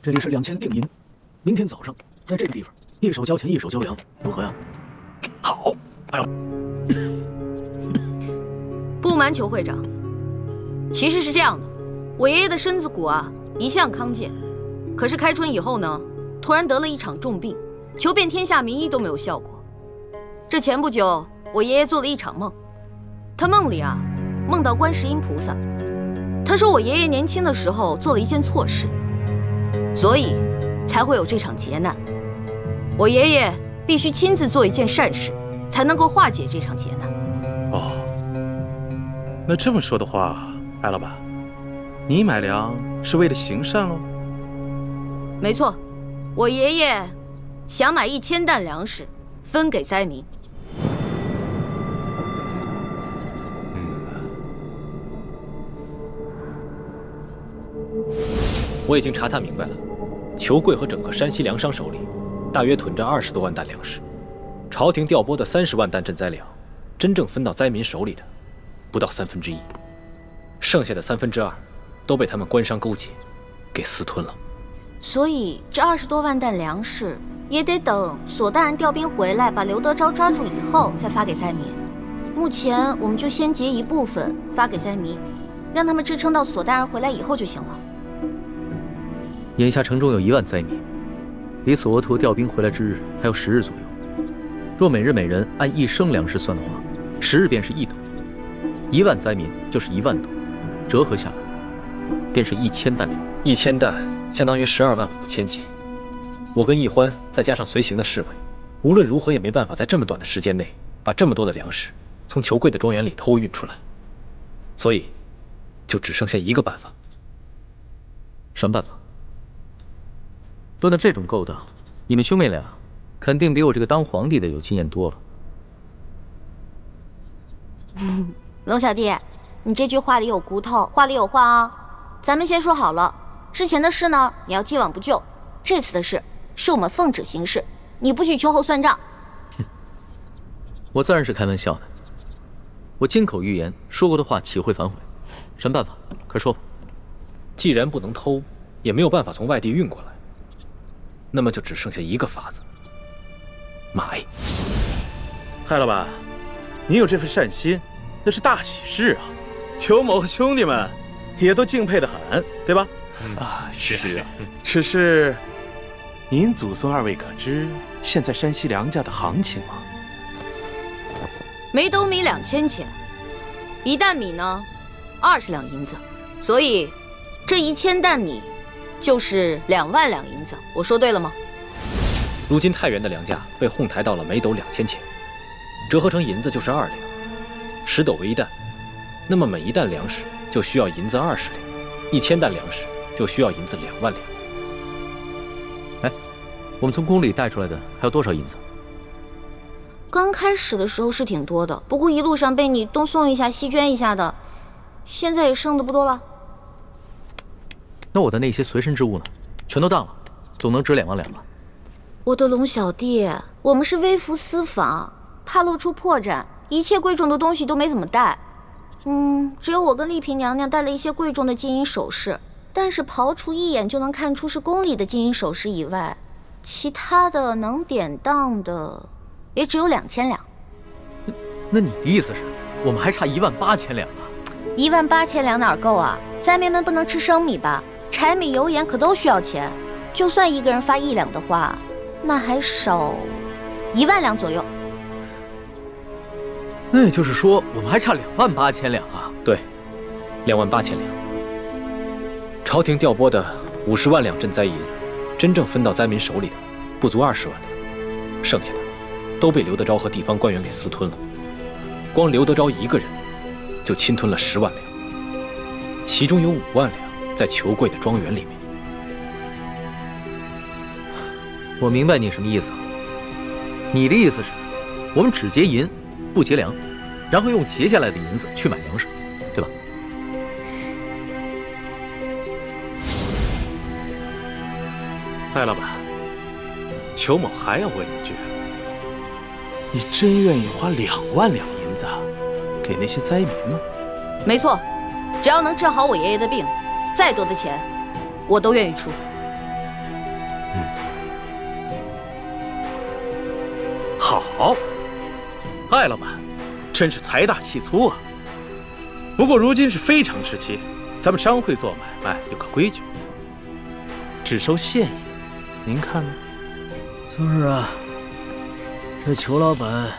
这里是2000定银，明天早上在这个地方，一手交钱一手交粮，如何呀？好。哎呦，不瞒裘会长，其实是这样的，我爷爷的身子骨啊一向康健，可是开春以后呢，突然得了一场重病，求遍天下名医都没有效果。这前不久，我爷爷做了一场梦，他梦里啊梦到观世音菩萨，他说我爷爷年轻的时候做了一件错事，所以才会有这场劫难。我爷爷必须亲自做一件善事，才能够化解这场劫难。哦，那这么说的话，艾老板，你买粮是为了行善喽？没错，我爷爷想买1000担粮食分给灾民。我已经查探明白了，裘贵和整个山西粮商手里，大约囤着20多万担粮食。朝廷调拨的30万担赈灾粮，真正分到灾民手里的，不到1/3，剩下的2/3都被他们官商勾结，给私吞了。所以这20多万担粮食也得等索大人调兵回来，把刘德昭抓住以后再发给灾民。目前我们就先截一部分发给灾民，让他们支撑到索大人回来以后就行了。眼下城中有1万灾民，离索额图调兵回来之日还有10日左右。若每日每人按1升粮食算的话，10日便是1斗，1万灾民就是1万斗，折合下来便是1000担粮。1000担相当于12万5千斤。我跟易欢再加上随行的侍卫，无论如何也没办法在这么短的时间内把这么多的粮食从裘贵的庄园里偷运出来，所以就只剩下一个办法。什么办法？论到这种勾当，你们兄妹俩肯定比我这个当皇帝的有经验多了。龙小弟，你这句话里有骨头，话里有话啊。咱们先说好了，之前的事呢，你要既往不咎。这次的事是我们奉旨行事，你不许秋后算账。我自然是开玩笑的，我金口玉言说过的话岂会反悔？什么办法？快说吧。既然不能偷，也没有办法从外地运过来，那么就只剩下一个法子：买。嗨，老板，你有这份善心，那是大喜事啊！裘某和兄弟们也都敬佩得很，对吧？是啊。只是，您祖孙2位可知现在山西粮价的行情吗？每斗米2000钱，1担米呢20两银子，所以这1000担米就是2万两银子。我说对了吗？如今太原的粮价被哄抬到了每斗2000钱，折合成银子就是2两，10斗为1担，那么每1担粮食就需要银子20两，1000担粮食就需要银子2万两。哎，我们从宫里带出来的还有多少银子？刚开始的时候是挺多的，不过一路上被你东送一下西捐一下的，现在也剩的不多了。那我的那些随身之物呢？全都当了，总能值2万两吧？我的龙小弟，我们是微服私访，怕露出破绽，一切贵重的东西都没怎么带。只有我跟丽嫔娘娘带了一些贵重的金银首饰，但是刨除一眼就能看出是宫里的金银首饰以外，其他的能典当的也只有2000两。那你的意思是，我们还差18000两啊？18000两哪够啊？灾民们不能吃生米吧？柴米油盐可都需要钱，就算一个人发1两的话，那还少1万两左右。那也就是说，我们还差28000两啊？对，28000两。朝廷调拨的50万两赈灾银，真正分到灾民手里的不足20万两，剩下的都被刘德昭和地方官员给私吞了。光刘德昭一个人就侵吞了10万两，其中有5万两在裘贵的庄园里面。我明白你什么意思了。你的意思是，我们只劫银，不劫粮，然后用劫下来的银子去买粮食，对吧？艾老板，裘某还要问一句，你真愿意花2万两银子给那些灾民吗？没错，只要能治好我爷爷的病，再多的钱我都愿意出。好，艾老板真是财大气粗啊。不过如今是非常时期，咱们商会做买卖有个规矩，只收现银，您看呢？孙儿啊，这裘老板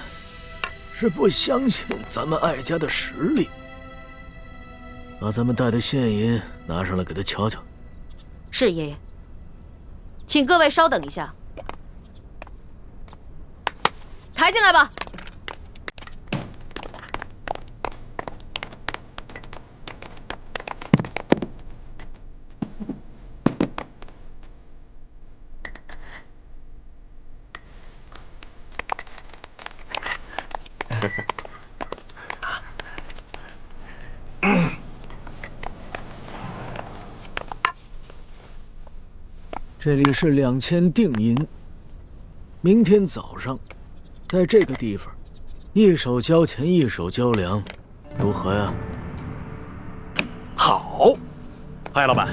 是不相信咱们艾家的实力，把咱们带的现银拿上来给他瞧瞧。是爷爷，请各位稍等一下，抬进来吧。这里是2000定银，明天早上，在这个地方，一手交钱一手交粮，如何呀？好，艾老板，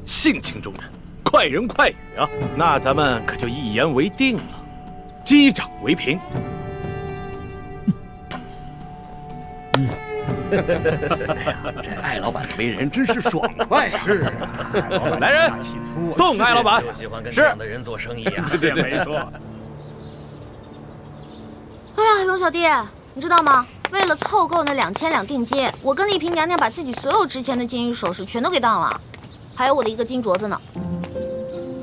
性情中人，快人快语啊！那咱们可就一言为定了，击掌为凭。这艾老板的为人真是爽快啊！是啊，来人，送艾老板。就喜欢跟这样的人做生意呀。对，没错。哎呀，龙小弟，你知道吗？为了凑够那2000两定金，我跟丽萍娘娘把自己所有值钱的金银首饰全都给当了，还有我的一个金镯子呢。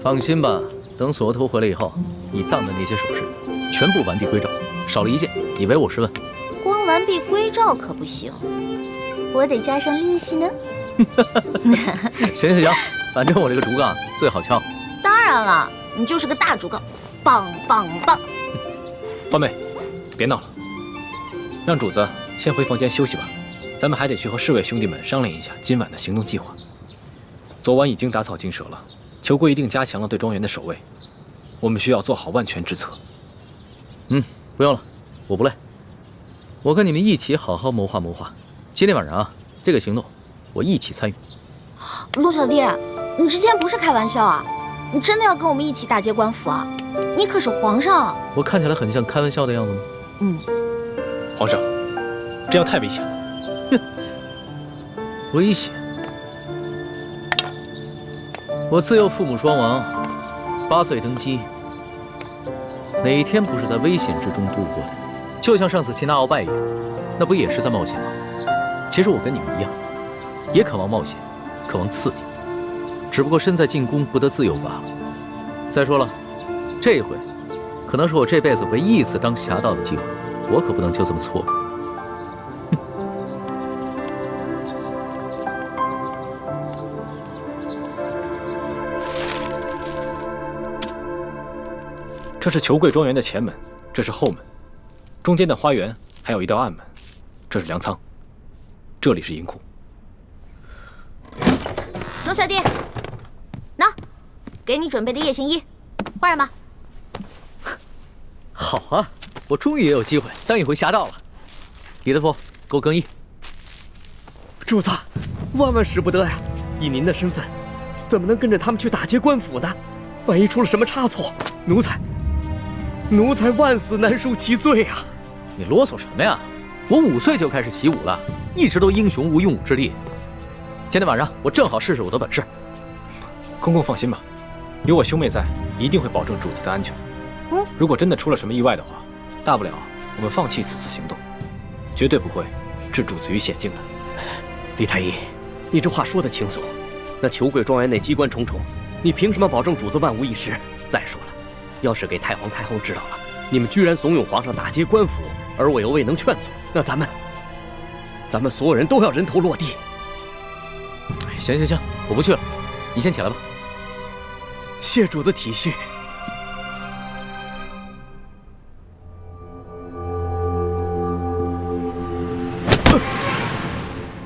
放心吧，等锁头回来以后，你当的那些首饰全部完璧归赵，少了一件，你唯我是问。光完璧归赵可不行，我得加上利息呢。行，反正我这个竹杠最好敲。当然了，你就是个大竹杠，棒棒棒！欢妹，别闹了，让主子先回房间休息吧。咱们还得去和侍卫兄弟们商量一下今晚的行动计划。昨晚已经打草惊蛇了，裘贵一定加强了对庄园的守卫，我们需要做好万全之策。不用了，我不累。我跟你们一起好好谋划谋划。今天晚上啊，这个行动我一起参与。陆小弟，你之前不是开玩笑啊？你真的要跟我们一起打劫官府啊？你可是皇上。我看起来很像开玩笑的样子吗？皇上，这样太危险了。危险？我自幼父母双亡，8岁登基，哪一天不是在危险之中度过的？就像上次擒拿鳌拜一样，那不也是在冒险吗？其实我跟你们一样，也渴望冒险，渴望刺激，只不过身在禁宫不得自由罢了。再说了，这一回可能是我这辈子唯一一次当侠盗的机会，我可不能就这么错过。这是裘贵庄园的前门，这是后门，中间的花园还有一道暗门，这是粮仓，这里是银库。龙小弟，喏，给你准备的夜行衣，换上吧。好啊，我终于也有机会当一回侠盗了。李大夫，给我更衣。主子，万万使不得呀！以您的身份，怎么能跟着他们去打劫官府呢？万一出了什么差错，奴才万死难恕其罪啊！你啰嗦什么呀？我5岁就开始习武了，一直都英雄无用武之地。今天晚上我正好试试我的本事。公公放心吧，有我兄妹在，一定会保证主子的安全。如果真的出了什么意外的话，大不了我们放弃此次行动，绝对不会置主子于险境的。李太医，你这话说得轻松，那裘贵庄园内机关重重，你凭什么保证主子万无一失？再说了，要是给太皇太后知道了，你们居然怂恿皇上打劫官府，而我又未能劝阻，那咱们所有人都要人头落地。行，我不去了，你先起来吧。谢主子体恤。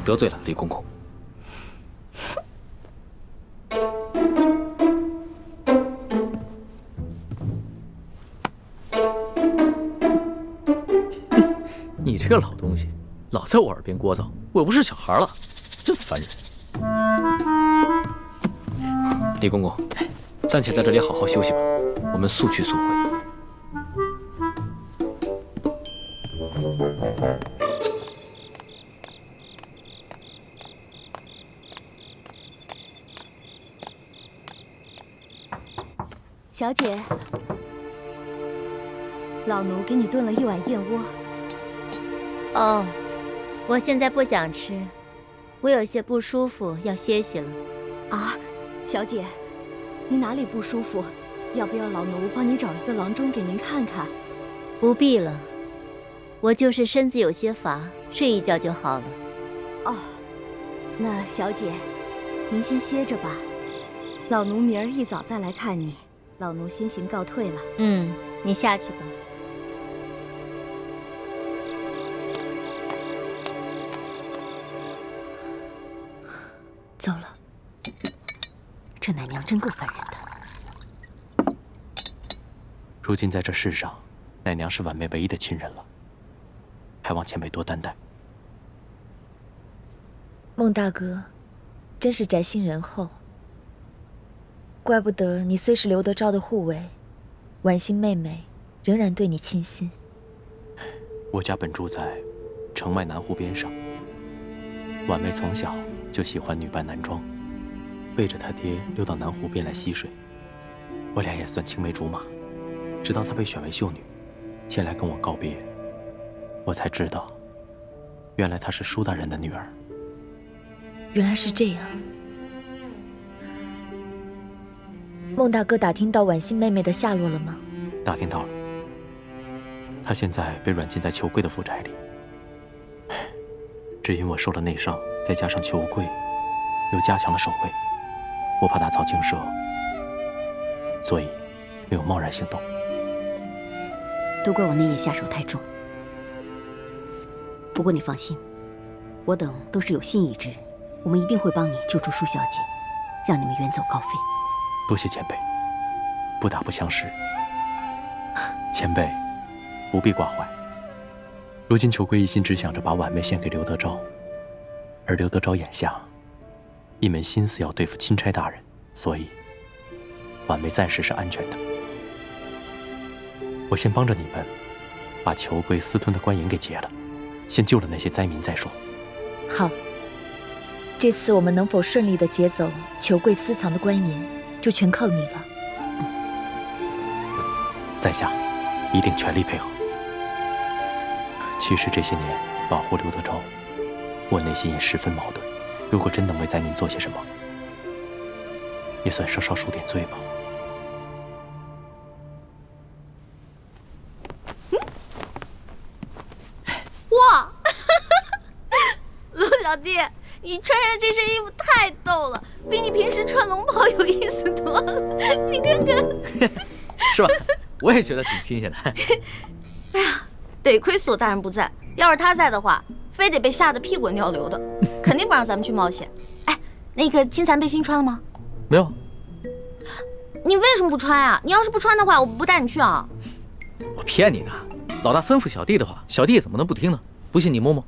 得罪了李公公。你这个老东西，老在我耳边聒噪，我又不是小孩了，真烦人。李公公，暂且在这里好好休息吧，我们速去速回。小姐，老奴给你炖了一碗燕窝。哦，我现在不想吃，我有些不舒服，要歇息了。啊，小姐，你哪里不舒服？要不要老奴帮你找一个郎中给您看看？不必了，我就是身子有些乏，睡一觉就好了。哦，那小姐，您先歇着吧，老奴明儿一早再来看你。老奴先行告退了。嗯，你下去吧。走了，这奶娘真够烦人的。如今在这世上，奶娘是婉妹唯一的亲人了，还望前辈多担待。孟大哥，真是宅心仁厚。怪不得你虽是刘德昭的护卫，婉心妹妹仍然对你倾心。我家本住在城外南湖边上，婉妹从小就喜欢女扮男装，背着她爹溜到南湖边来戏水。我俩也算青梅竹马，直到她被选为秀女，前来跟我告别，我才知道，原来她是舒大人的女儿。原来是这样。孟大哥打听到婉心妹妹的下落了吗？打听到了，她现在被软禁在裘贵的府宅里。只因我受了内伤，再加上裘贵有加强的守卫，我怕打草惊蛇，所以没有贸然行动。都怪我那夜下手太重。不过你放心，我等都是有心意之人，我们一定会帮你救出舒小姐，让你们远走高飞。多谢前辈，不打不相识。前辈不必挂怀。如今裘贵一心只想着把婉妹献给刘德昭，而刘德昭眼下一门心思要对付钦差大人，所以婉妹暂时是安全的。我先帮着你们把裘贵私吞的官银给劫了，先救了那些灾民再说。好，这次我们能否顺利地劫走裘贵私藏的官银，就全靠你了。在下一定全力配合。其实这些年保护刘德昭，我内心也十分矛盾。如果真能为灾民做些什么，也算稍稍赎点罪吧。哇，罗小弟，你穿上这身衣服太逗了，比你平时穿龙袍有意思多了。你看看，是吧？我也觉得挺新鲜的。哎呀，得亏索大人不在，要是他在的话，非得被吓得屁滚尿流的，肯定不让咱们去冒险。哎，那个金蚕背心穿了吗？没有。你为什么不穿啊？你要是不穿的话，我不带你去啊。我骗你的，老大吩咐小弟的话，小弟怎么能不听呢？不信你摸摸。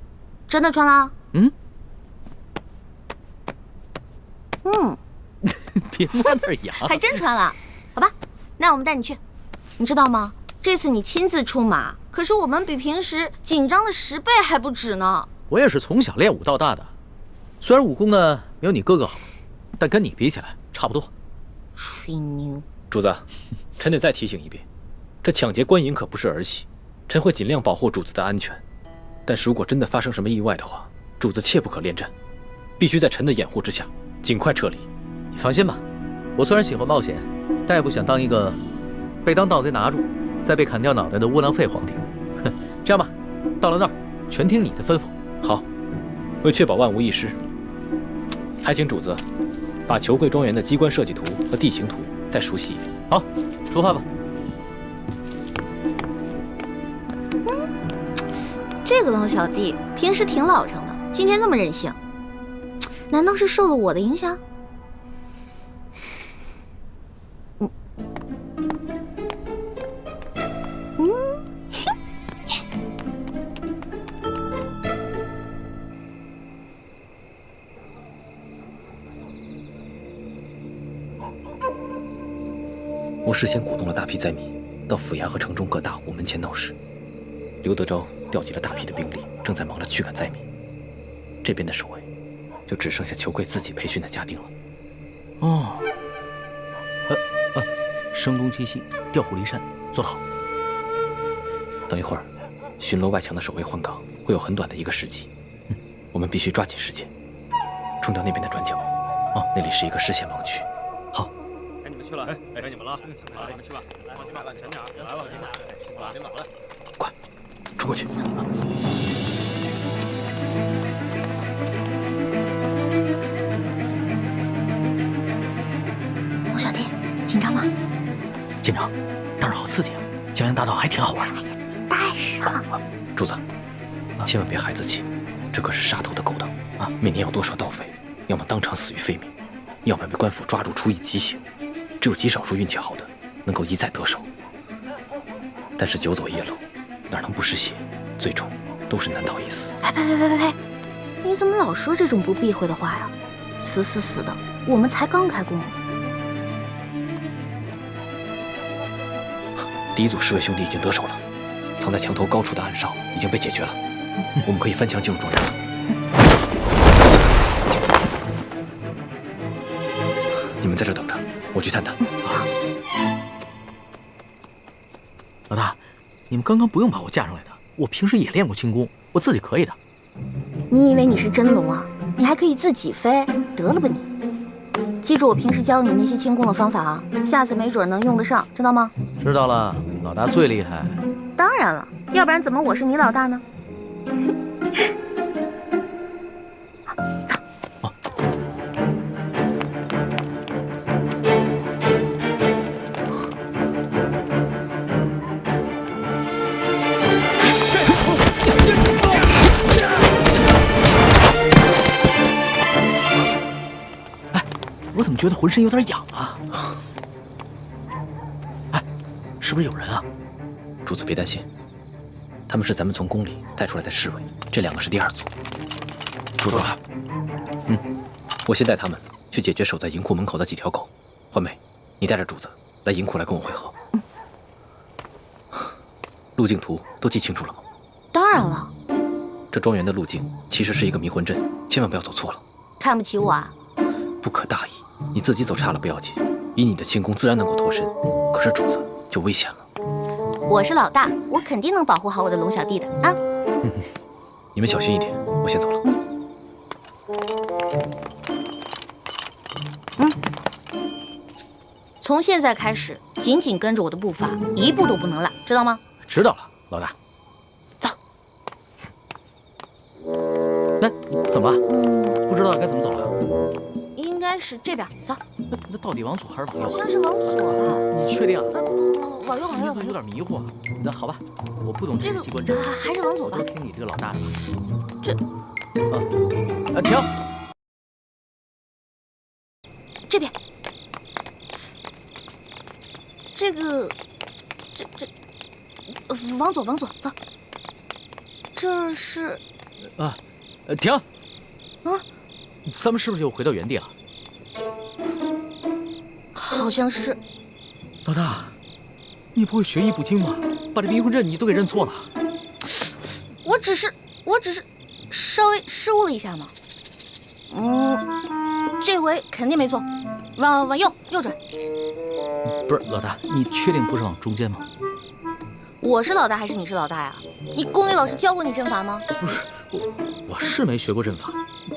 真的穿了？嗯。嗯。别摸那儿痒。还真穿了，好吧，那我们带你去。你知道吗？这次你亲自出马，可是我们比平时紧张的10倍还不止呢。我也是从小练武到大的，虽然武功呢没有你哥哥好，但跟你比起来差不多。吹牛！主子，臣得再提醒一遍，这抢劫官银可不是儿戏，臣会尽量保护主子的安全。但是如果真的发生什么意外的话，主子切不可恋战，必须在臣的掩护之下尽快撤离。你放心吧，我虽然喜欢冒险，但也不想当一个被当盗贼拿住，再被砍掉脑袋的窝囊废皇帝。哼，这样吧，到了那儿全听你的吩咐。好，为确保万无一失，还请主子把裘贵庄园的机关设计图和地形图再熟悉一点。好，出发吧。这个龙小弟平时挺老成的，今天这么任性，难道是受了我的影响？我事先鼓动了大批灾民到府衙和城中各大户门前闹事，刘德昭调集了大批的兵力，正在忙着驱赶灾民。这边的守卫，就只剩下裘贵自己培训的家丁了。哦，声东击西，调虎离山，做得好。等一会儿，巡逻外墙的守卫换岗，会有很短的一个时机。我们必须抓紧时间，冲掉那边的转角。那里是一个视线盲区。好，该你们去了，该你们了，来，你们去吧，来，前点，来吧，辛苦了，辛苦了，快，冲过去。陆小弟，紧张吗？紧张，但是好刺激啊！江洋大盗还挺好玩。带上。主子，千万别孩子气，这可是杀头的勾当啊！每年有多少盗匪，要么当场死于非命，要么被官府抓住处以极刑。只有极少数运气好的，能够一再得手。但是久走夜路，哪能不湿血？最终都是难逃一死。哎，呸！你怎么老说这种不避讳的话呀？死的，我们才刚开工。第一组侍卫兄弟已经得手了，藏在墙头高处的暗哨已经被解决了，我们可以翻墙进入庄园了。你们在这等着，我去探探。老大，你们刚刚不用把我架上来的，我平时也练过轻功，我自己可以的。你以为你是真龙啊？你还可以自己飞？得了吧你！记住我平时教你那些轻功的方法啊，下次没准能用得上，知道吗？知道了，老大最厉害。当然了，要不然怎么我是你老大呢？走。哎，我怎么觉得浑身有点痒啊？哎，是不是有人啊？主子别担心，他们是咱们从宫里带出来的侍卫，这两个是第二组。主子，我先带他们去解决守在银库门口的几条狗。欢梅，你带着主子来银库来跟我会合。路径图都记清楚了吗？当然了。这庄园的路径其实是一个迷魂阵，千万不要走错了。看不起我啊？不可大意，你自己走差了不要紧，以你的轻功自然能够脱身，可是主子就危险了。我是老大，我肯定能保护好我的龙小弟的啊！你们小心一点，我先走了。从现在开始，紧紧跟着我的步伐，一步都不能落，知道吗？知道了，老大。走。来，怎么了？不知道该怎么走了？应该是这边，走。那到底往左还是往右？好像是往左吧？你确定？往右，往右。有点迷糊。那好吧，我不懂这个机关阵，还是往左吧。我听你这个老大的吧。这，停。这边。这个，往左，走。这是，停。啊，咱们是不是又回到原地了？好像是。老大，你不会学艺不精吗？把这迷魂阵你都给认错了。我只是稍微失误了一下嘛。这回肯定没错，往右转。不是老大，你确定不是往中间吗？我是老大还是你是老大呀？你宫里老师教过你阵法吗？不是，我是没学过阵法，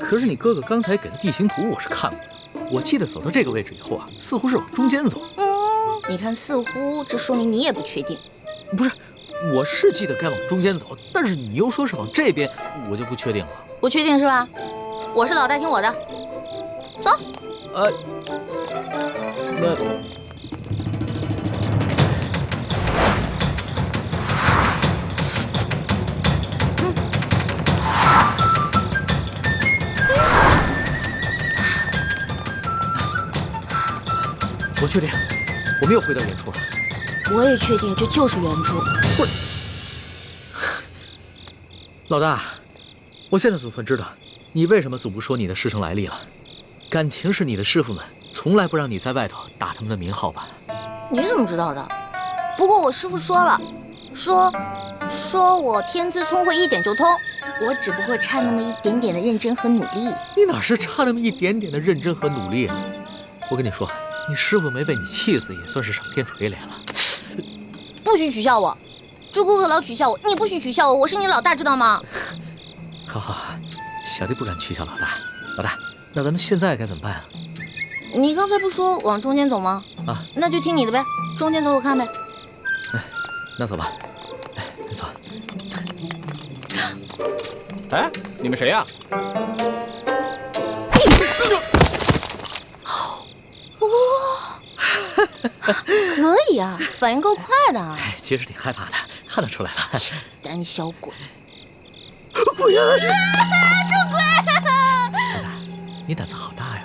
可是你哥哥刚才给的地形图我是看过的。我记得走到这个位置以后啊，似乎是往中间走。你看似乎，这说明你也不确定。不是，我是记得该往中间走，但是你又说是往这边，我就不确定了。不确定是吧？我是老大，听我的，走。那。我确定，我们又回到原处了。我也确定这就是原处。不是，老大，我现在总算知道你为什么总不说你的师承来历了。感情是你的师傅们从来不让你在外头打他们的名号吧？你怎么知道的？不过我师傅说了，说我天资聪慧一点就通，我只不过差那么一点点的认真和努力。你哪是差那么一点点的认真和努力啊？我跟你说，你师傅没被你气死，也算是上天垂怜了。不许取笑我，朱哥哥老取笑我，你不许取笑我，我是你老大，知道吗？好，小弟不敢取笑老大。老大，那咱们现在该怎么办啊？你刚才不说往中间走吗？啊，那就听你的呗，中间走走看呗。哎，那走吧。哎，走。哎，你们谁呀？可以啊，反应够快的。哎，其实挺害怕的，看得出来了。胆小鬼！鬼啊！这鬼！老大，你胆子好大呀！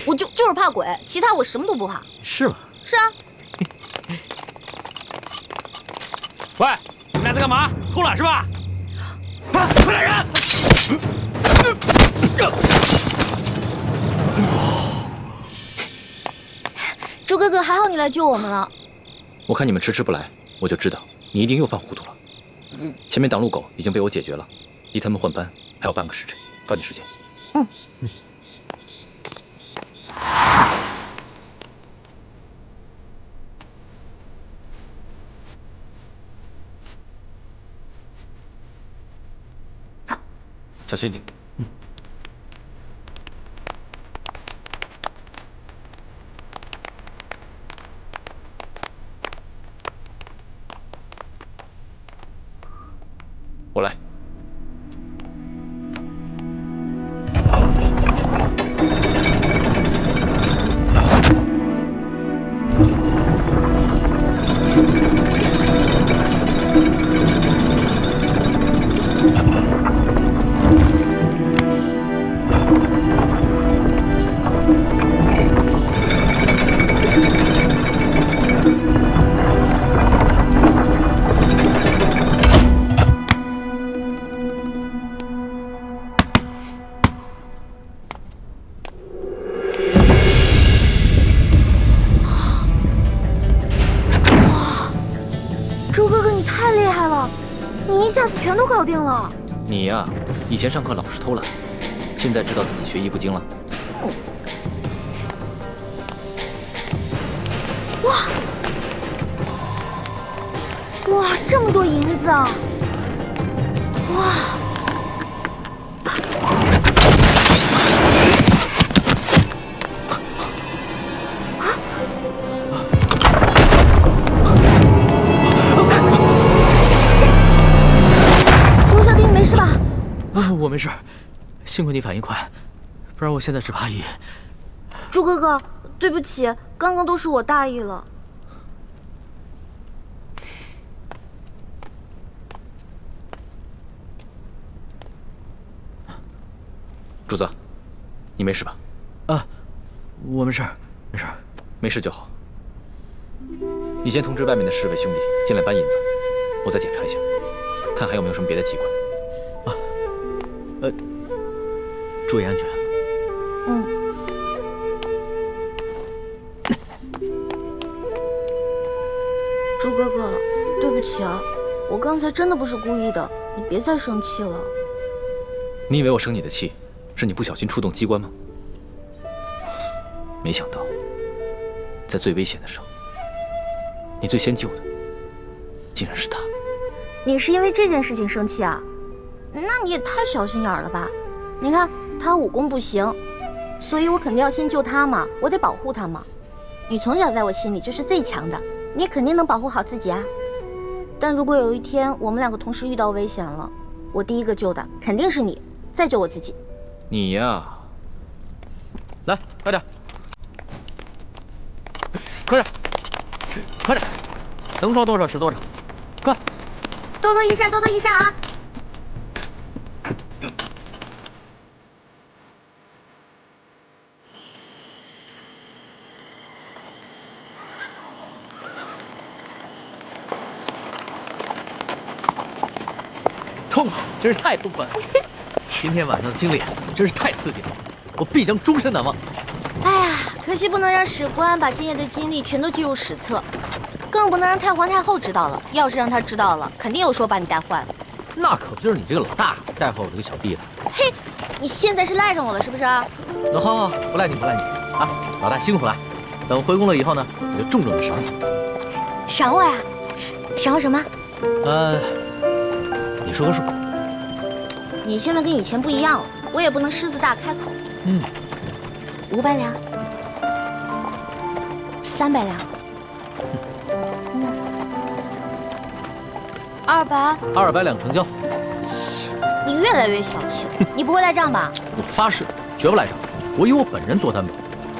我就是怕鬼，其他我什么都不怕。是吗？是啊。喂，你们俩在干嘛？偷懒是吧？快来人！朱哥哥，还好你来救我们了。我看你们迟迟不来，我就知道你一定又犯糊涂了。前面挡路狗已经被我解决了，离他们换班还有半个时辰，抓紧时间。小心点。我来。朱哥哥，你太厉害了，你一下子全都搞定了。你呀，以前上课老是偷懒，现在知道自己学艺不精了。哇，这么多银子啊！哇！罗小弟，你没事吧？啊，我没事，幸亏你反应快，不然我现在只怕朱哥哥，对不起，刚刚都是我大意了。主子，你没事吧？啊，我没事，没事，没事就好。你先通知外面的侍卫兄弟进来搬银子，我再检查一下，看还有没有什么别的机关。注意安全。朱哥哥，对不起啊，我刚才真的不是故意的，你别再生气了。你以为我生你的气，是你不小心触动机关吗？没想到，在最危险的时候，你最先救的，竟然是他。你是因为这件事情生气啊？那你也太小心眼了吧？你看他武功不行，所以我肯定要先救他嘛，我得保护他嘛。你从小在我心里就是最强的，你肯定能保护好自己啊。但如果有一天我们两个同时遇到危险了，我第一个救的肯定是你，再救我自己。你呀，来，快点，快点，快点，能装多少是多少，快！多多益善，多多益善啊！痛快，真是太痛快了！今天晚上的经历真是太刺激了，我必将终身难忘。哎呀，可惜不能让史官把今夜的经历全都记入史册。更不能让太皇太后知道了。要是让她知道了，肯定又说把你带坏了。那可不就是你这个老大带坏我这个小弟的。嘿，你现在是赖上我了是不是？那好，不赖你啊！老大辛苦了。等回宫了以后呢，我就重重的赏你。赏我呀？赏我什么？你说个数。你现在跟以前不一样了，我也不能狮子大开口。500两，300两，200两成交。你越来越小气了，你不会赖账吧？我发誓，绝不赖账。我以我本人做担保。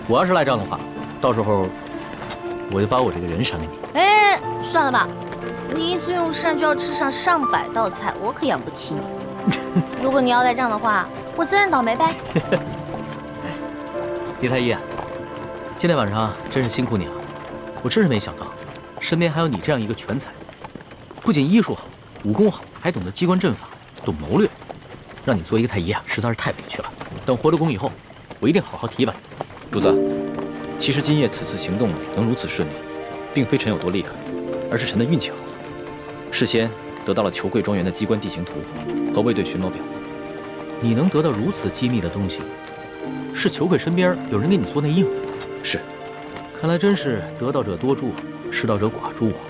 我要是赖账的话，到时候我就把我这个人赏给你。哎，算了吧，你一次用膳就要吃上上百道菜，我可养不起你。如果你要赖账的话，我自认倒霉呗。李太医啊，今天晚上真是辛苦你了。我真是没想到，身边还有你这样一个全才，不仅医术好，武功好，还懂得机关阵法，懂谋略。让你做一个太医啊，实在是太委屈了。等回了宫以后，我一定好好提拔你。主子，其实今夜此次行动能如此顺利，并非臣有多厉害，而是臣的运气好，事先得到了裘贵庄园的机关地形图和卫队巡逻表。你能得到如此机密的东西，是裘贵身边有人给你做内应？是。看来真是得道者多助，失道者寡助啊！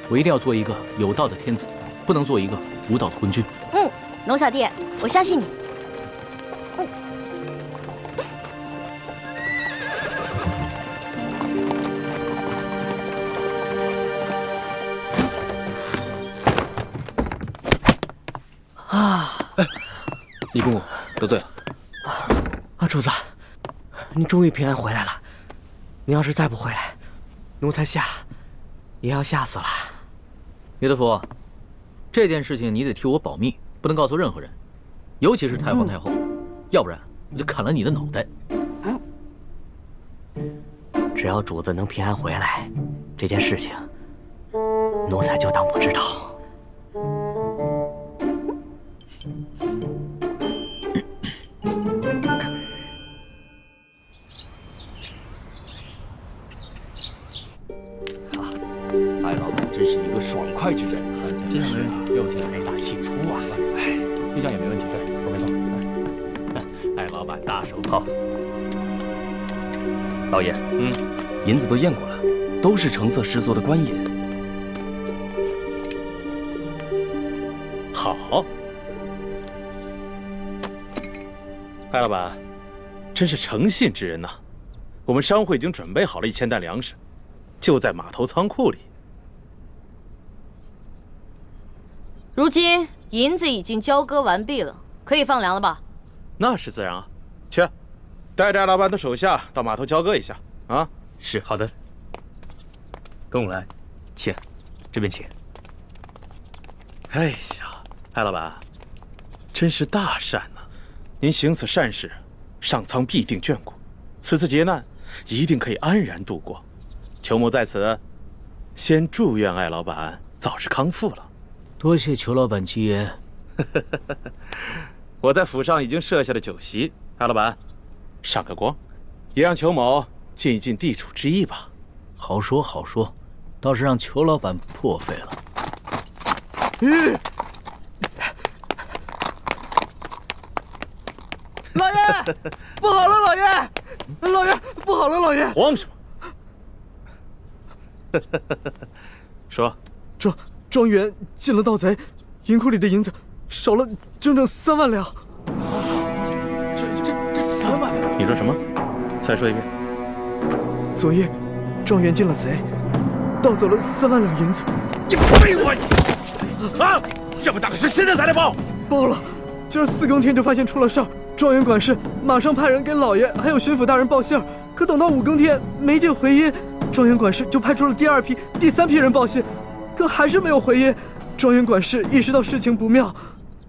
我一定要做一个有道的天子，不能做一个无道的昏君。龙小弟，我相信你。李公公得罪了。主子，你终于平安回来了。你要是再不回来，奴才也要吓死了。岳德福，这件事情你得替我保密，不能告诉任何人，尤其是太皇太后，要不然我就砍了你的脑袋。只要主子能平安回来，这件事情奴才就当不知道。艾老板真是一个爽快之人啊！这样没问题，又财大气粗啊！哎，这样也没问题，对，说没错。艾老板大手套。老爷，银子都验过了，都是成色十足的官银。好，艾老板，真是诚信之人呐！我们商会已经准备好了1000担粮食，就在码头仓库里。如今银子已经交割完毕了，可以放粮了吧？那是自然啊，去，带着艾老板的手下到码头交割一下啊。是，好的。跟我来，请，这边请。哎呀，艾老板，真是大善呐！您行此善事，上苍必定眷顾，此次劫难一定可以安然度过。裘某在此，先祝愿艾老板早日康复了。多谢裘老板吉言。我在府上已经设下了酒席，艾老板，上个光，也让裘某尽一尽地主之谊吧。好说好说，倒是让裘老板破费了。老爷，不好了，老爷，老爷，不好了，老爷！慌什么？说，庄园进了盗贼，银库里的银子少了整整3万两。这3万两！你说什么？再说一遍。昨夜，庄园进了贼，盗走了3万两银子。你废话你！啊！这么大的事，现在才来报？报了，今儿4更天就发现出了事儿。庄园管事马上派人给老爷还有巡抚大人报信儿，可等到5更天没见回音，庄园管事就派出了第2批、第3批人报信，可还是没有回音。庄园管事意识到事情不妙，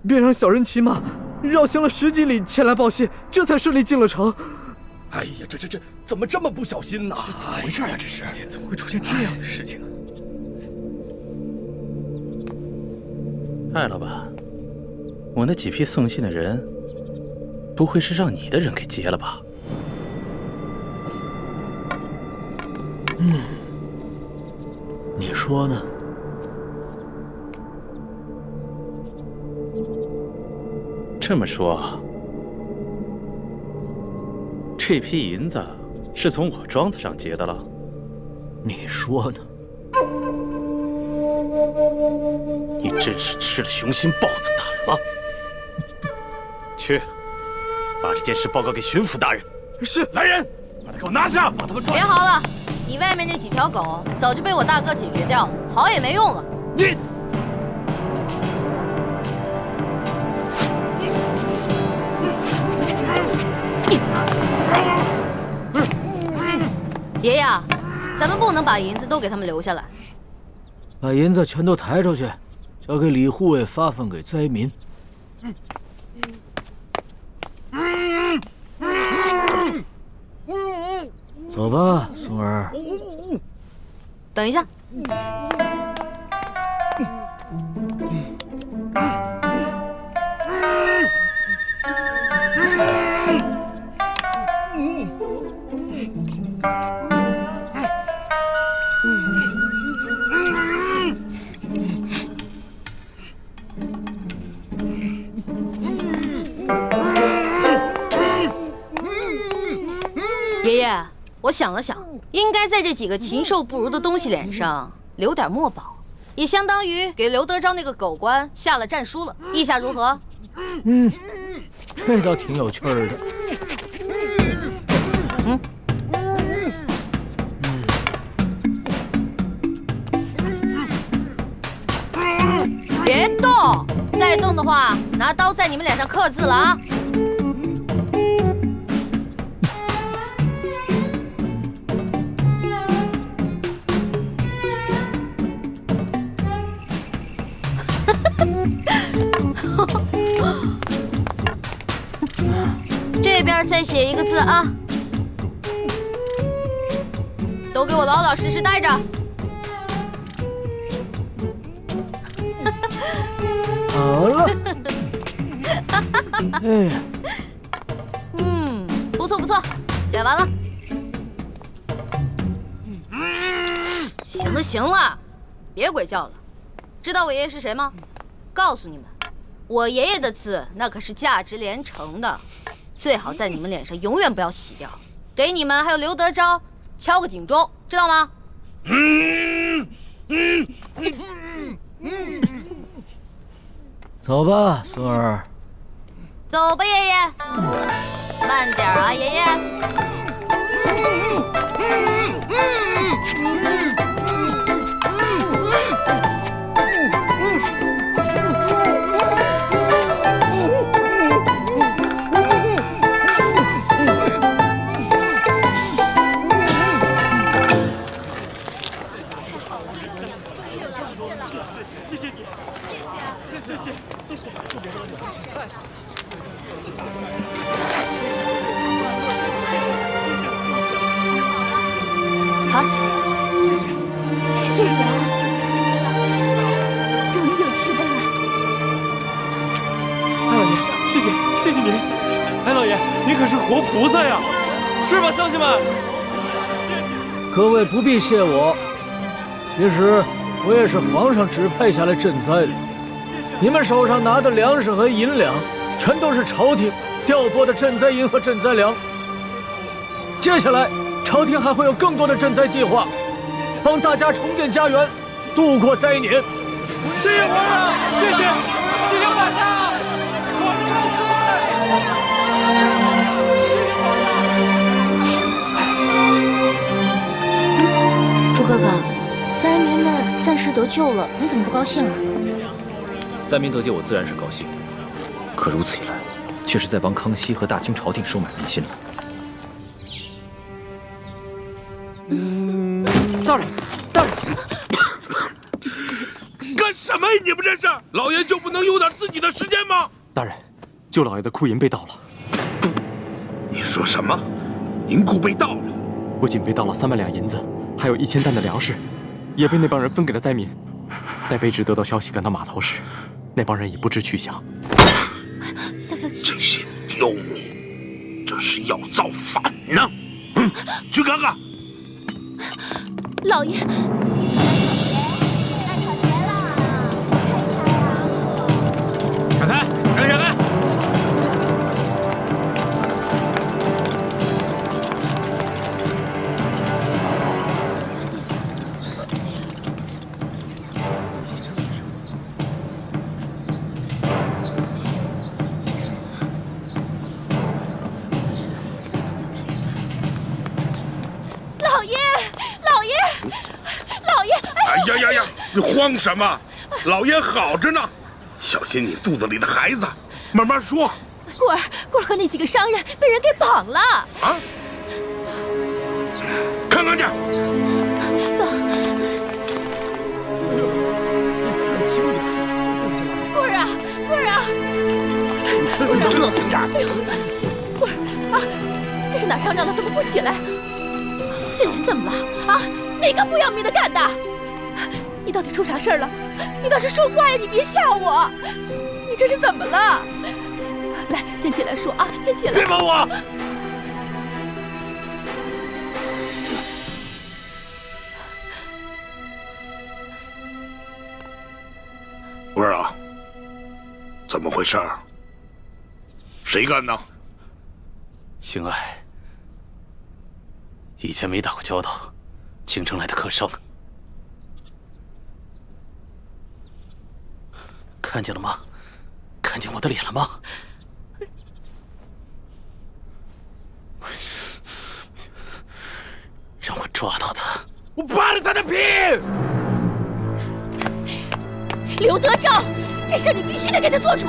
便让小人骑马绕行了10几里前来报信，这才顺利进了城。哎呀，这怎么这么不小心呢？怎么回事呀？这是怎么会出现这样的事情啊？艾老板，我那几批送信的人，不会是让你的人给劫了吧？你说说呢？这么说，这批银子是从我庄子上劫的了？你说呢？你真是吃了雄心豹子胆了！去，把这件事报告给巡抚大人。是，来人，把他给我拿下，把他们抓。别嚎了，你外面那几条狗早就被我大哥解决掉了，嚎也没用了。你。 爷爷，咱们不能把银子都给他们留下来。把银子全都抬出去，交给李护卫发放给灾民。走吧，松儿。等一下。爷爷，我想了想，应该在这几个禽兽不如的东西脸上留点墨宝，也相当于给刘德昭那个狗官下了战书了。意下如何？嗯，这倒挺有趣儿的。别动！再动的话，拿刀在你们脸上刻字了啊！这边再写一个字啊！都给我老老实实待着。好了。哎呀，不错不错，写完了。行了行了，别鬼叫了。知道我爷爷是谁吗？告诉你们，我爷爷的字那可是价值连城的，最好在你们脸上永远不要洗掉。给你们还有刘德昭敲个警钟，知道吗？走吧，松儿。走吧，爷爷。慢点啊，爷爷。好，谢谢啊，终于有吃的了。艾老爷，谢谢您。艾老爷，您可是活菩萨呀，是吧，乡亲们？各位不必谢我，其实我也是皇上指派下来赈灾的。你们手上拿的粮食和银两，全都是朝廷调拨的赈灾银和赈灾粮。接下来，朝廷还会有更多的赈灾计划，帮大家重建家园，度过灾年。谢谢皇上，谢谢皇上，我们万岁！朱哥哥，灾民们暂时得救了，你怎么不高兴啊？灾民得救，我自然是高兴。可如此一来，却是在帮康熙和大清朝廷收买民心了。大人，干什么呀？你们这是？老爷就不能有点自己的时间吗？大人，舅老爷的库银被盗了。你说什么？银库被盗了？不仅被盗了3万两银子，还有1000担的粮食，也被那帮人分给了灾民。待卑职得到消息赶到码头时，那帮人已不知去向。消消气！这些刁民，这是要造反呢！去看看。老爷。闪开！闪开！老爷，老爷，老爷！哎呀呀呀！你慌什么？老爷好着呢，小心你肚子里的孩子。慢慢说。棍儿和那几个商人被人给绑了。啊？看看去。走。轻点，棍儿啊，棍儿啊！你能不能轻点？棍儿啊，这是哪上着了？怎么不起来？这人怎么了？啊，哪个不要命的干的？你到底出啥事儿了？你倒是说话呀！你别吓我！你这是怎么了？来，先起来说啊！先起来！别碰我！棍儿啊，怎么回事？谁干的？星爱，以前没打过交道，京城来的客商。看见了吗？看见我的脸了吗？让我抓到他！我扒了他的皮！刘德昭，这事你必须得给他做主！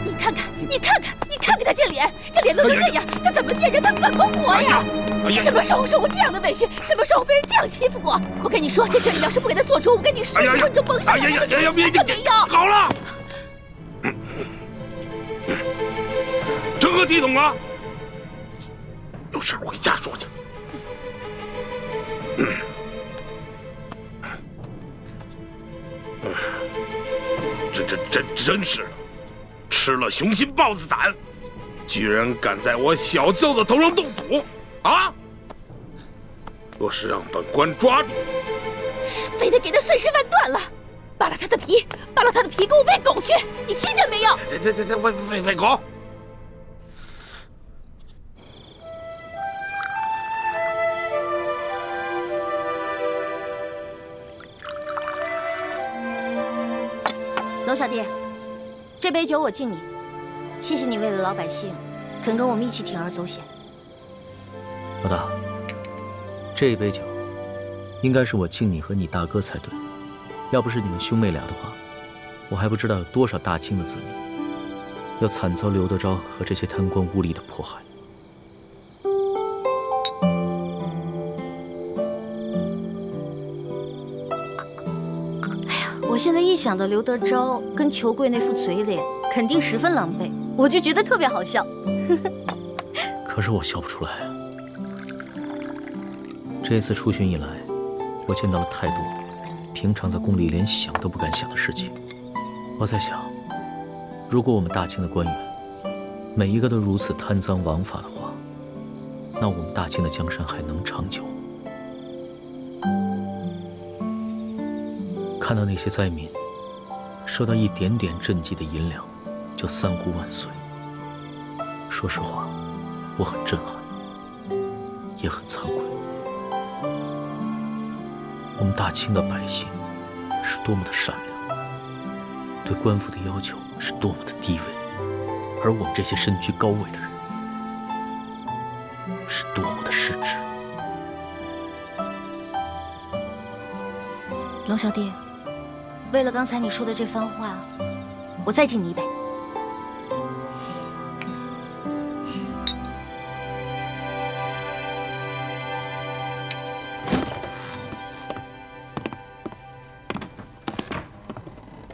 你看看，你看看，你看看他这脸，这脸都成这样，他怎么见人？他怎么活呀？你什么时候受过这样的委屈？什么时候被人这样欺负过？我跟你说，这事你要是不给他做主，我跟你说，以后你就甭想活着！别没有！好了，成何体统啊！有事回家说去。这真是的，吃了雄心豹子胆，居然敢在我小舅子头上动土啊！若是让本官抓住，非得给他碎尸万段了，扒了他的皮，扒了他的皮，给我喂狗去！你听见没有？这喂狗！娄小弟，这杯酒我敬你，谢谢你为了老百姓，肯跟我们一起铤而走险。老大，这杯酒应该是我敬你和你大哥才对，要不是你们兄妹俩的话，我还不知道有多少大清的子民要惨遭刘德昭和这些贪官污吏的迫害。我现在一想到刘德昭跟裘贵那副嘴脸，肯定十分狼狈，我就觉得特别好笑。可是我笑不出来啊！这次出巡以来，我见到了太多平常在宫里连想都不敢想的事情。我在想，如果我们大清的官员每一个都如此贪赃枉法的话，那我们大清的江山还能长久？看到那些灾民收到一点点赈济的银两，就三呼万岁。说实话，我很震撼，也很惭愧。我们大清的百姓是多么的善良，对官府的要求是多么的低微，而我们这些身居高位的人是多么的失职。娄小弟，为了刚才你说的这番话，我再敬你一杯。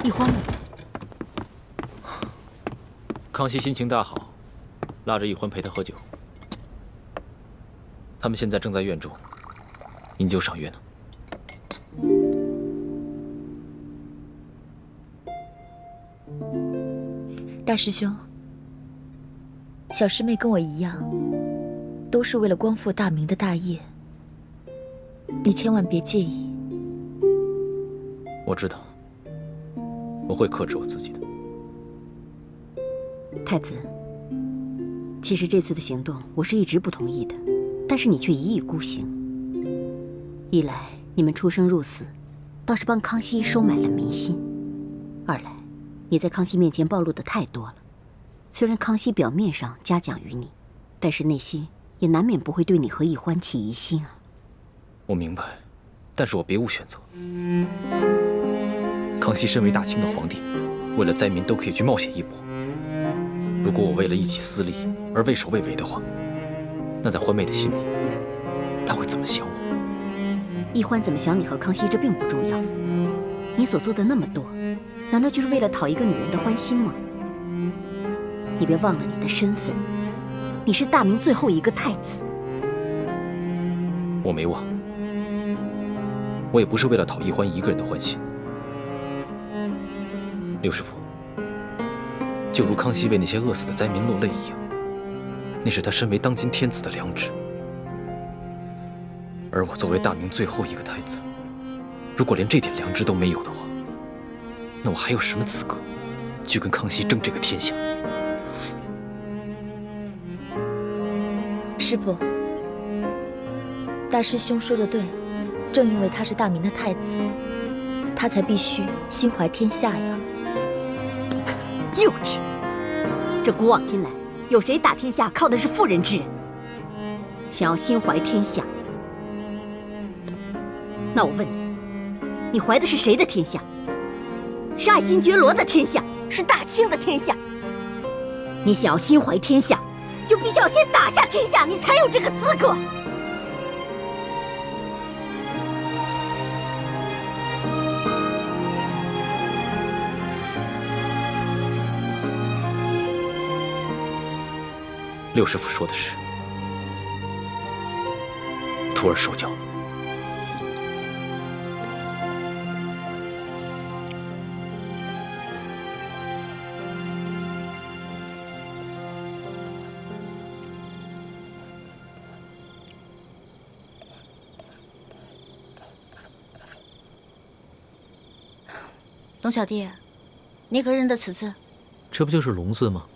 你慌了？康熙心情大好，拉着奕欢陪他喝酒。他们现在正在院中饮酒赏月呢。大师兄，小师妹跟我一样，都是为了光复大明的大业，你千万别介意。我知道，我会克制我自己的。太子，其实这次的行动我是一直不同意的，但是你却一意孤行。一来你们出生入死，倒是帮康熙收买了民心；二来你在康熙面前暴露的太多了。虽然康熙表面上嘉奖于你，但是内心也难免不会对你和奕欢起疑心啊。我明白，但是我别无选择。康熙身为大清的皇帝，为了灾民都可以去冒险一搏。如果我为了一己私利而畏首畏尾的话，那在欢妹的心里，她会怎么想我？奕欢怎么想你和康熙，这并不重要。你所做的那么多，难道就是为了讨一个女人的欢心吗？你别忘了你的身份，你是大明最后一个太子。我没忘，我也不是为了讨奕欢一个人的欢心。六师傅，就如康熙为那些饿死的灾民落泪一样，那是他身为当今天子的良知。而我作为大明最后一个太子，如果连这点良知都没有的话，那我还有什么资格去跟康熙争这个天下？师父，大师兄说的对，正因为他是大明的太子，他才必须心怀天下呀。幼稚！这古往今来，有谁打天下靠的是妇人之仁？想要心怀天下，那我问你，你怀的是谁的天下？是爱新觉罗的天下，是大清的天下？你想要心怀天下，就必须要先打下天下，你才有这个资格。六师傅说的是，徒儿受教。龙小弟，你可认得此字？这不就是龙字吗？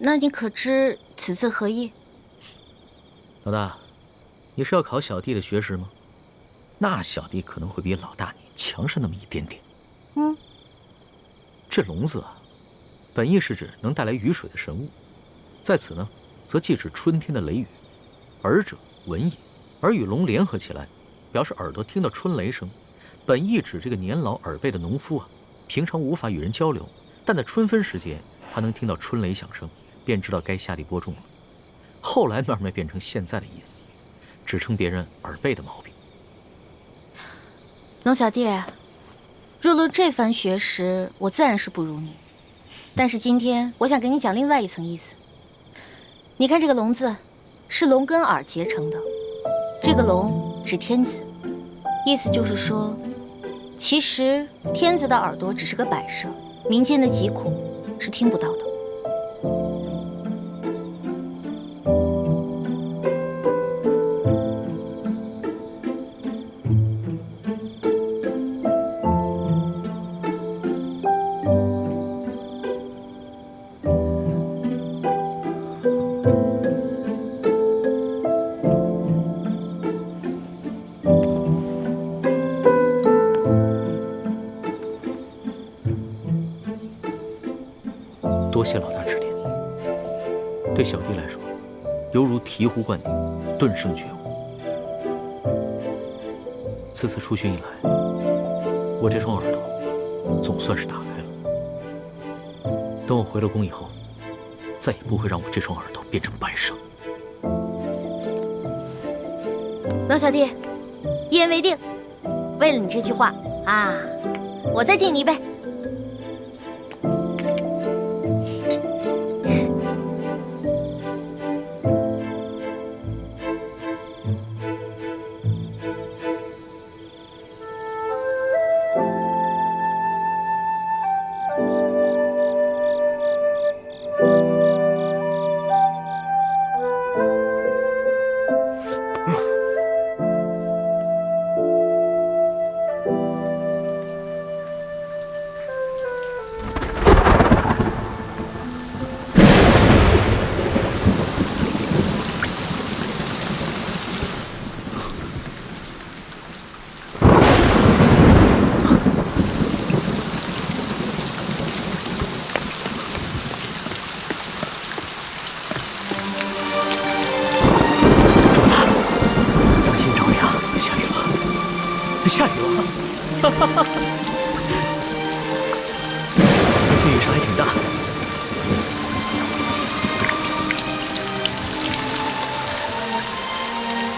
那你可知此字何意？老大，你是要考小弟的学识吗？那小弟可能会比老大你强上那么一点点。这龙字啊，本意是指能带来雨水的神物，在此呢，则既指春天的雷雨。耳者闻也，耳与龙联合起来，表示耳朵听到春雷声。本意指这个年老耳背的农夫啊，平常无法与人交流，但在春分时节，他能听到春雷响声，便知道该下地播种了。后来慢慢变成现在的意思，指称别人耳背的毛病。龙小弟，若论这番学识，我自然是不如你。但是今天我想给你讲另外一层意思。你看这个龙字，是龙跟耳结成的，这个龙指天子，意思就是说，其实天子的耳朵只是个摆设，民间的疾苦是听不到的。多谢老大指点，对小弟来说，犹如醍醐灌顶，顿生觉悟。此次出巡以来，我这双耳朵总算是打开了。等我回了宫以后，再也不会让我这双耳朵变成白蛇。龙小弟，一言为定。为了你这句话啊，我再敬你一杯。下雨了，哈哈哈！昨天雨势还挺大。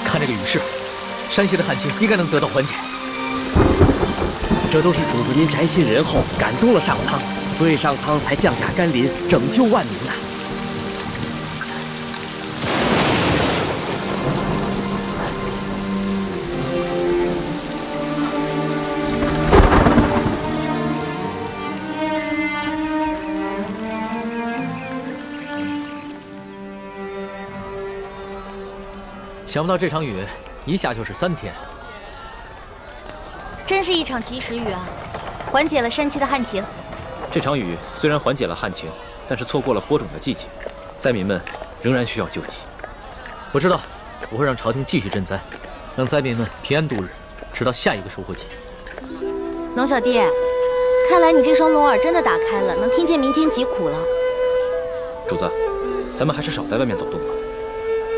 看这个雨势，山西的旱情应该能得到缓解。这都是主子您宅心仁厚，感动了上苍，所以上苍才降下甘霖，拯救万民呐。想不到这场雨一下就是3天，真是一场及时雨啊，缓解了山区的旱情。这场雨虽然缓解了旱情，但是错过了播种的季节，灾民们仍然需要救济。我知道，我会让朝廷继续赈灾，让灾民们平安度日，直到下一个收获季。龙小弟，看来你这双聋耳真的打开了，能听见民间疾苦了。主子，咱们还是少在外面走动吧。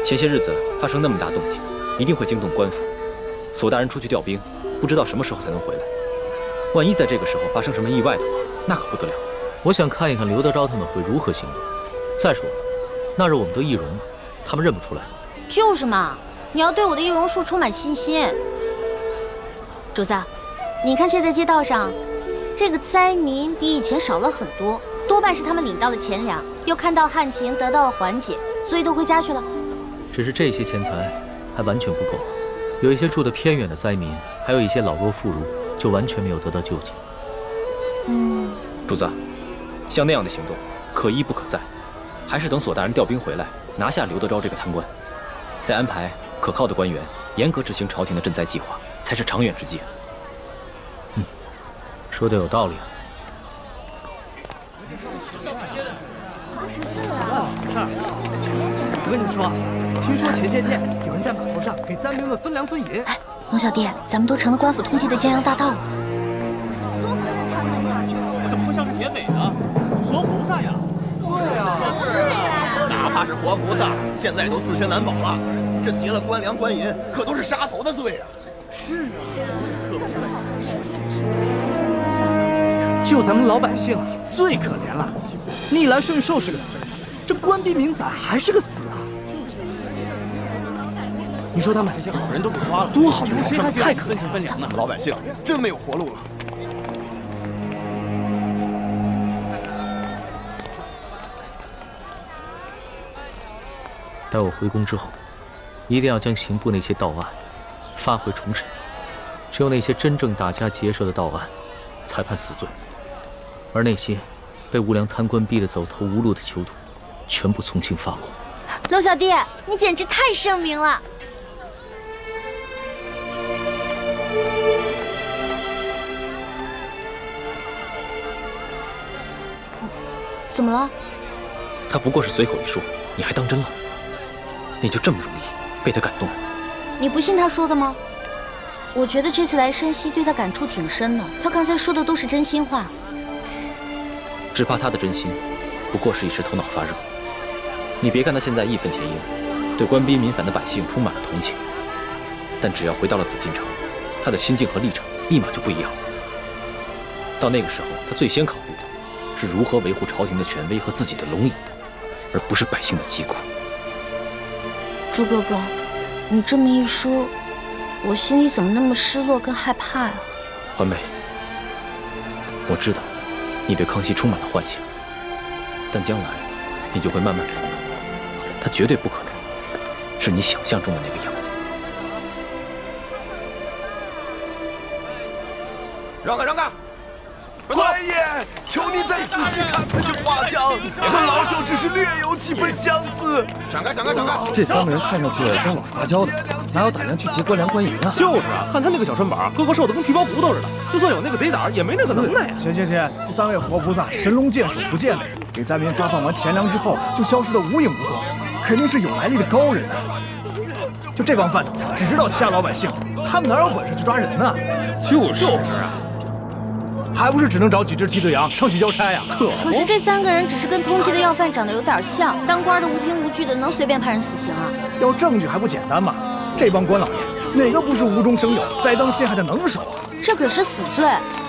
前些日子发生那么大动静，一定会惊动官府。索大人出去调兵，不知道什么时候才能回来。万一在这个时候发生什么意外的话，那可不得了。我想看一看刘德昭他们会如何行动。再说了，那日我们都易容了，他们认不出来。就是嘛，你要对我的易容术充满信心。主子，你看现在街道上，这个灾民比以前少了很多，多半是他们领到了钱粮，又看到旱情得到了缓解，所以都回家去了。只是这些钱财还完全不够，有一些住得偏远的灾民，还有一些老弱妇孺，就完全没有得到救济。主子，像那样的行动，可一不可再，还是等索大人调兵回来，拿下刘德昭这个贪官，再安排可靠的官员，严格执行朝廷的赈灾计划，才是长远之计。说的有道理啊。我跟你说，听说前些天有人在码头上给灾民们分粮分银。哎，龙小弟，咱们都成了官府通缉的江洋大盗了。多亏了他们呀！怎么会像是铁尾呢？活菩萨呀！对呀，是呀，就是。哪怕是活菩萨，现在都自身难保了。这劫了官粮官银，可都是杀头的罪啊！是啊，就咱们老百姓啊，最可怜了。逆来顺受是个死人，这官逼民反还是个死啊！你说他们这些好人都给抓了，多好的朝上太可怜分粮了。咱们老百姓真没有活路了。待我回宫之后，一定要将刑部那些盗案发回重审，只有那些真正打家劫舍的盗案，才判死罪，而那些被无良贪官逼得走投无路的囚徒，全部从轻发落。龙小弟，你简直太圣明了！怎么了？他不过是随口一说，你还当真了？你就这么容易被他感动了？你不信他说的吗？我觉得这次来山西对他感触挺深的，他刚才说的都是真心话。只怕他的真心，不过是一时头脑发热。你别看他现在义愤填膺，对官逼民反的百姓充满了同情，但只要回到了紫禁城，他的心境和立场立马就不一样了。到那个时候，他最先考虑的是如何维护朝廷的权威和自己的龙椅，而不是百姓的疾苦。朱哥哥，你这么一说，我心里怎么那么失落跟害怕呀？环梅，我知道你对康熙充满了幻想，但将来你就会慢慢明白，他绝对不可能是你想象中的那个样子。让开，让开！官爷，求你再仔细看看这画像，和老朽只是略有几分相似。闪开，闪开，闪开！这3个人看上去跟老实巴交的，哪有胆量去劫官粮官银啊？就是啊，看他那个小身板，个个瘦的跟皮包骨头似的，就算有那个贼胆，也没那个能耐呀。行，这3位活菩萨神龙见首不见尾，给灾民发放完钱粮之后就消失得无影无踪，肯定是有来历的高人啊！就这帮饭桶，只知道欺压老百姓，他们哪有本事去抓人呢？就是啊。还不是只能找几只替罪羊上去交差呀？可是这3个人只是跟通缉的要犯长得有点像，当官的无凭无据的能随便判人死刑啊？要证据还不简单吗？这帮官老爷哪个不是无中生有、栽赃陷害的能手啊？这可是死罪，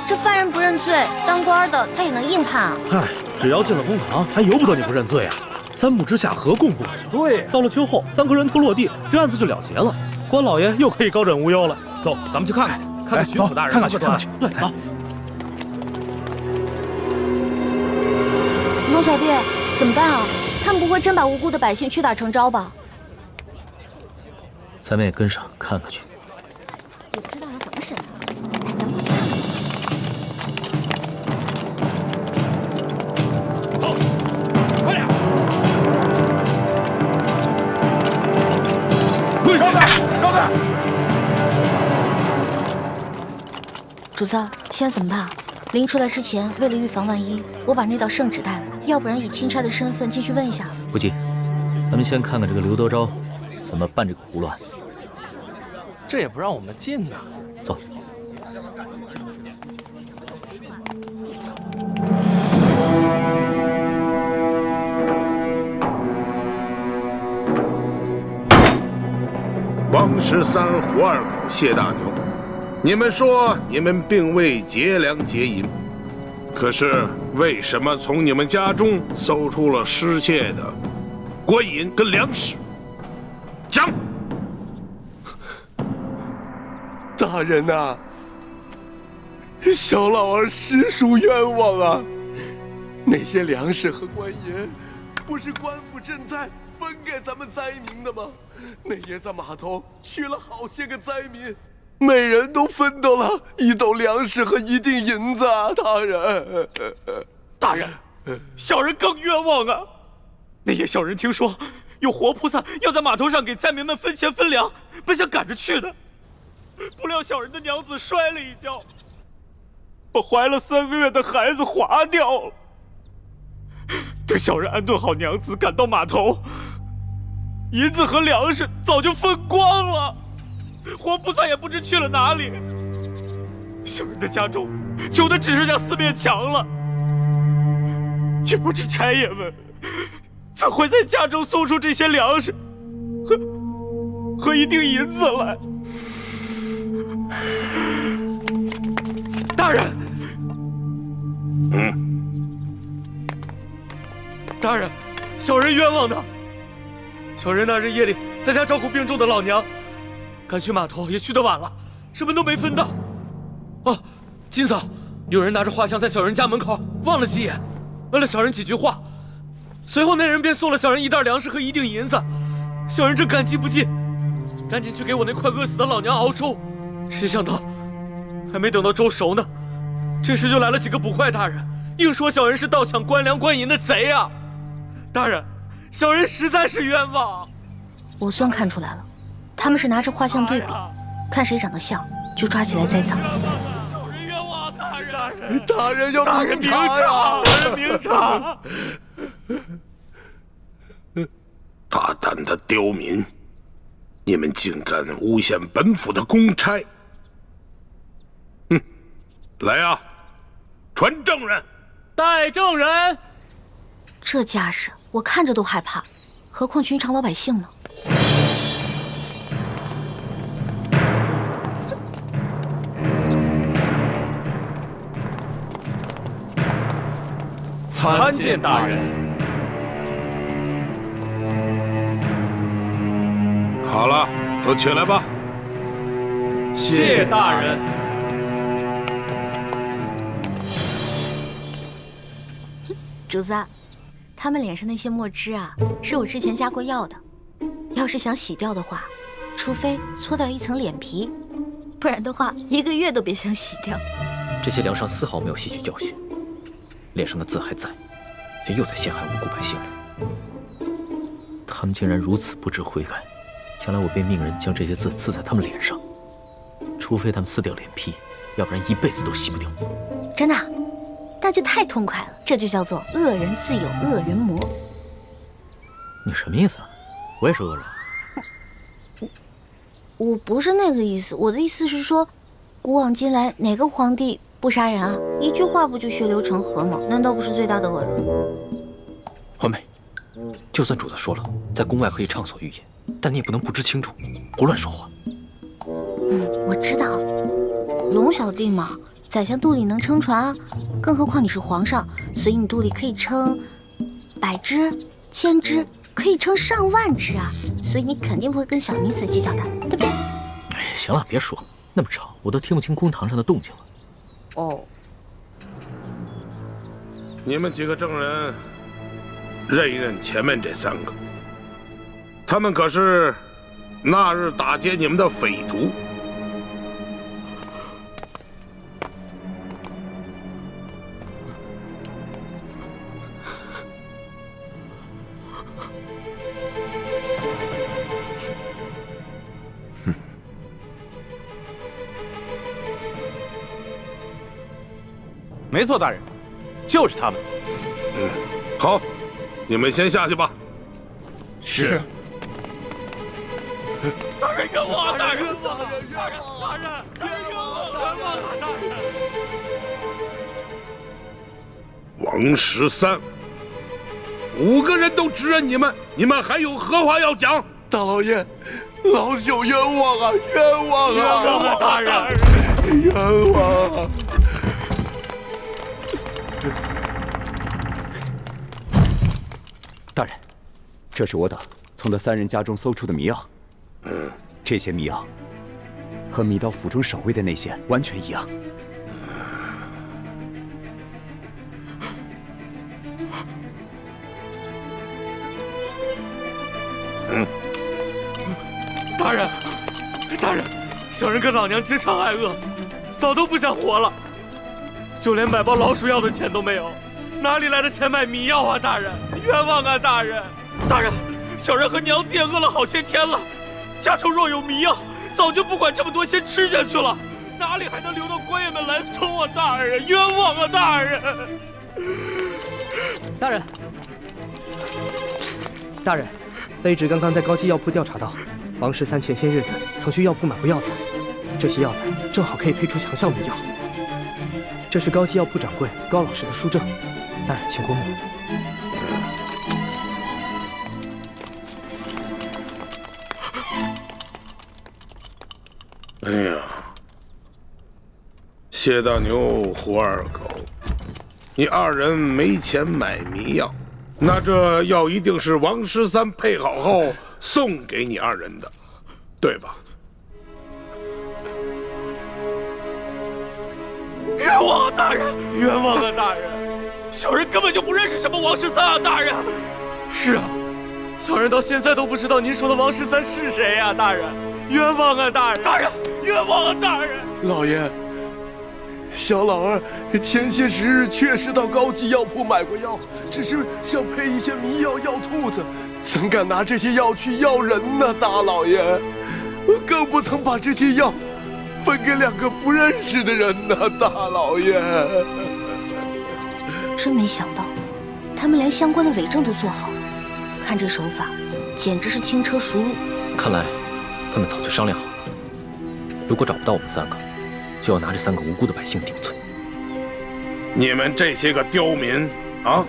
这犯人不认罪，当官的他也能硬判啊。嗨，只要进了公堂，还由不得你不认罪啊！三步之下，何共过去？对，到了秋后，3颗人头落地，这案子就了结了，关老爷又可以高枕无忧了。走，咱们去看看去，看看巡抚大人。看看去，看看去。对，走。龙小弟，怎么办啊？他们不会真把无辜的百姓屈打成招吧？咱们也跟上看看去。也不知道要怎么审啊！哎，咱们过去看看。走，快点！跪下！让开！主子，现在怎么办？临出来之前，为了预防万一，我把那道圣旨带来，要不然以钦差的身份进去问一下。不急，咱们先看看这个刘德昭怎么办这个胡乱。这也不让我们进呐！走。王13胡二狗谢大牛，你们说你们并未劫粮劫银，可是为什么从你们家中搜出了失窃的官银跟粮食？讲！大人呐，小老儿实属冤枉啊！那些粮食和官银，不是官府赈灾分给咱们灾民的吗？那夜在码头取了好些个灾民，每人都分到了1斗粮食和1锭银子啊！大人，大人，小人更冤枉啊！那夜小人听说有活菩萨要在码头上给灾民们分钱分粮，本想赶着去的。不料小人的娘子摔了一跤，把怀了3个月的孩子划掉了。等小人安顿好娘子，赶到码头，银子和粮食早就分光了，活菩萨也不知去了哪里。小人的家中穷的只剩下4面墙了，也不知差爷们怎会在家中搜出这些粮食和1锭银子来。大人，大人，小人冤枉的。小人那日夜里在家照顾病重的老娘，赶去码头也去得晚了，什么都没分到。哦，金嫂，有人拿着画像在小人家门口望了几眼，问了小人几句话，随后那人便送了小人1袋粮食和1锭银子。小人正感激不尽，赶紧去给我那快饿死的老娘熬粥。谁想到还没等到粥熟呢，这时就来了几个捕快大人，硬说小人是盗抢官粮官银的贼啊！大人，小人实在是冤枉。我算看出来了，他们是拿着画像对比，看谁长得像就抓起来栽赃。小人冤枉，大人！大人要明察呀！大人明察！大胆的刁民，你们竟敢诬陷本府的公差！来呀，传证人！带证人！这架势，我看着都害怕，何况寻常老百姓呢？参见大人。好了，都起来吧。谢大人。主子，他们脸上那些墨汁啊，是我之前加过药的。要是想洗掉的话，除非搓掉一层脸皮，不然的话1个月都别想洗掉。这些梁上丝毫没有吸取教训，脸上的字还在，却又在陷害无辜百姓了。他们竟然如此不知悔改，将来我便命人将这些字刺在他们脸上，除非他们撕掉脸皮，要不然一辈子都洗不掉。真的？那就太痛快了，这就叫做恶人自有恶人磨。你什么意思啊？我也是恶人。我不是那个意思，我的意思是说，古往今来哪个皇帝不杀人啊？一句话不就血流成河吗？难道不是最大的恶人？环美，就算主子说了，在宫外可以畅所欲言，但你也不能不知轻重，胡乱说话。我知道，龙小弟嘛，宰相肚里能撑船，更何况你是皇上，所以你肚里可以撑100只、1000只，可以撑上万只啊！所以你肯定不会跟小女子计较的，对不对？哎，行了，别说那么吵，我都听不清公堂上的动静了。哦，你们几个证人，认一认前面这3个，他们可是那日打劫你们的匪徒。没错，大人，就是他们。好，你们先下去吧。是。大人冤枉！大人冤枉！大人冤枉！大人！王13，5个人都指认你们，你们还有何话要讲？大老爷，老朽冤枉啊！冤枉啊！冤枉啊！大人，冤枉啊！大人，这是我等从那3人家中搜出的迷药。这些迷药和迷刀府中守卫的那些完全一样。大人，大人，小人跟老娘结肠挨饿，早都不想活了，就连买包老鼠药的钱都没有，哪里来的钱买迷药啊？大人，冤枉啊！大人，大人，小人和娘子也饿了好些天了，家中若有迷药，早就不管这么多，先吃下去了，哪里还能留到官员们来搜啊？大人，冤枉啊！大人，大人，大人，卑职刚刚在高级药铺调查到，王13前些日子曾去药铺买过药材，这些药材正好可以配出强效迷药。这是高级药铺掌柜高老师的书证，大人请过目。哎呀，谢大牛、胡二狗，你2人没钱买迷药，那这药一定是王13配好后送给你2人的，对吧？冤枉啊！大人，冤枉啊！大人，小人根本就不认识什么王13啊！大人，是啊，小人到现在都不知道您说的王13是谁啊！大人，冤枉啊！大人，大人，冤枉啊！大人，老爷，小老儿前些时日确实到高级药铺买过药，只是想配一些迷药药兔子，怎敢拿这些药去药人呢？大老爷，更不曾把这些药分给2个不认识的人呢，大老爷。真没想到，他们连相关的伪证都做好了，看这手法，简直是轻车熟路。看来他们早就商量好了，如果找不到我们3个，就要拿这3个无辜的百姓顶罪。你们这些个刁民啊，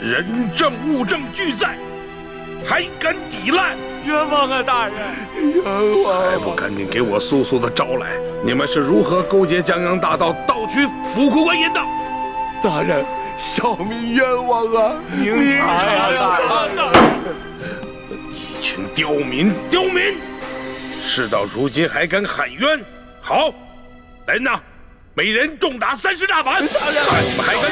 人证物证俱在，还敢抵赖？冤枉啊！大人，冤枉！还不赶紧给我速速的招来！你们是如何勾结江洋大盗，盗取府库官银的？大人，小民冤枉啊！明察呀，大人！一群刁民，刁民！事到如今还敢喊冤？好，来人呐，每人重打30大板！看你们还敢